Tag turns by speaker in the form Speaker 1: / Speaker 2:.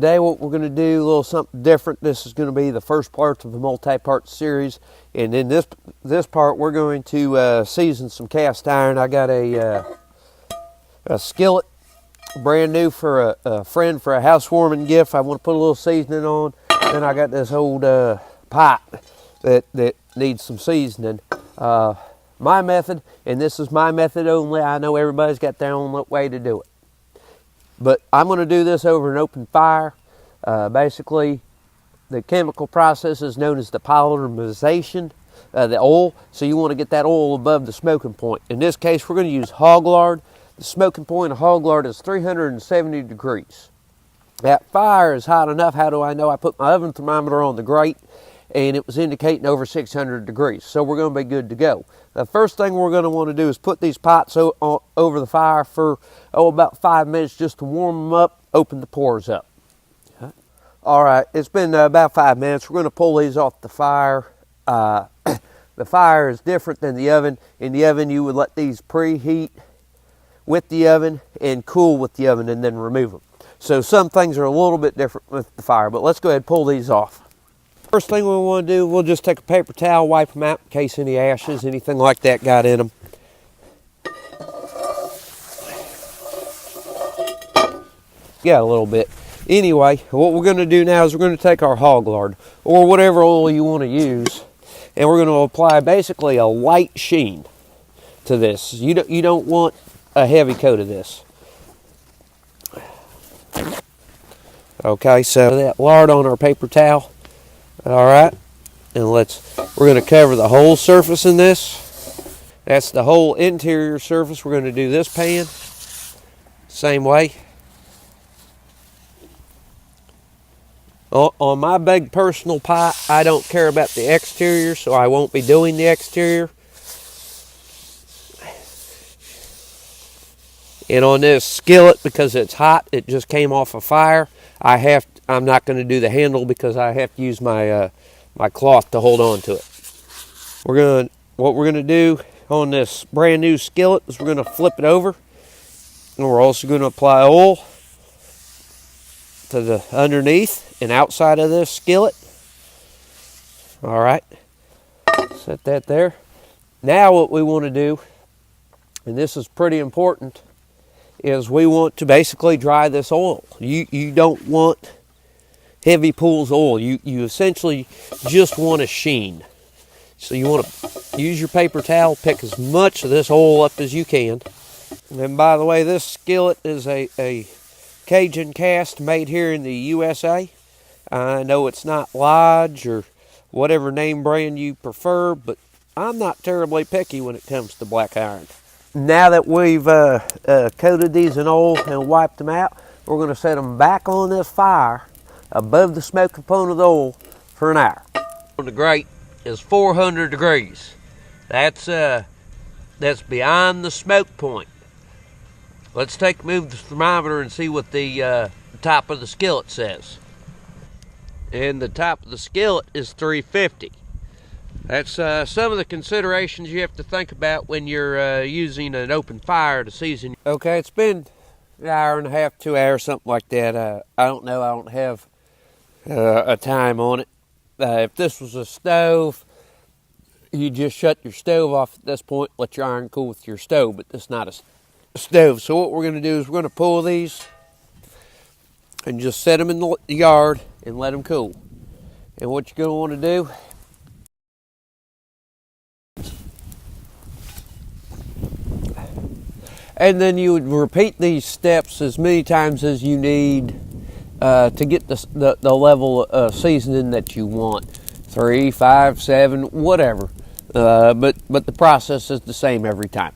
Speaker 1: today what we're going to do, a little something different. This is going to be the first part of a multi-part series, and in this part we're going to season some cast iron. I got a skillet, brand new for a friend for a housewarming gift. I want to put a little seasoning on. Then I got this old pot that needs some seasoning. My method, and this is my method only. I know everybody's got their own way to do it. But I'm going to do this over an open fire. Basically, the chemical process is known as the polymerization of the oil. So you want to get that oil above the smoking point. In this case, we're going to use hog lard. The smoking point of hog lard is 370 degrees. That fire is hot enough. How do I know? I put my oven thermometer on the grate, and it was indicating over 600 degrees. So we're going to be good to go. The first thing we're going to want to do is put these pots over the fire for about 5 minutes just to warm them up, open the pores up. All right, it's been about 5 minutes. We're going to pull these off the fire. The fire is different than the oven. In the oven, you would let these preheat with the oven and cool with the oven and then remove them. So some things are a little bit different with the fire, but let's go ahead and pull these off. First thing we want to do, we'll just take a paper towel, wipe them out in case any ashes, anything like that got in them. Got a little bit. Anyway, what we're going to do now is we're going to take our hog lard, or whatever oil you want to use, and we're going to apply basically a light sheen to this. You don't want a heavy coat of this. Okay, so that lard on our paper towel. All right, and we're going to cover the whole surface in this. That's the whole interior surface. We're going to do this pan same way. On my big personal pot, I don't care about the exterior, so I won't be doing the exterior. And on this skillet, because it's hot, it just came off a fire, I'm not going to do the handle because I have to use my my cloth to hold on to it. What we're going to do on this brand new skillet is we're going to flip it over, and we're also going to apply oil to the underneath and outside of this skillet. All right, set that there. Now what we want to do, and this is pretty important, is we want to basically dry this oil. You don't want heavy pools of oil. You essentially just want a sheen. So you want to use your paper towel, pick as much of this oil up as you can. And by the way, this skillet is a Cajun cast made here in the USA. I know it's not Lodge or whatever name brand you prefer, but I'm not terribly picky when it comes to black iron. Now that we've coated these in oil and wiped them out, we're going to set them back on this fire above the smoking point of the oil for an hour. On the grate is 400 degrees. That's beyond the smoke point. Let's move the thermometer and see what the top of the skillet says. And the top of the skillet is 350. That's some of the considerations you have to think about when you're using an open fire to season. Okay, it's been an hour and a half, 2 hours, something like that. I don't know. I don't have a time on it. If this was a stove, you just shut your stove off at this point, let your iron cool with your stove, but it's not a stove. So what we're going to do is we're going to pull these and just set them in the yard and let them cool. And what you're going to want to do, and then you would repeat these steps as many times as you need to get the level of seasoning that you want. 3, 5, 7, whatever. But the process is the same every time.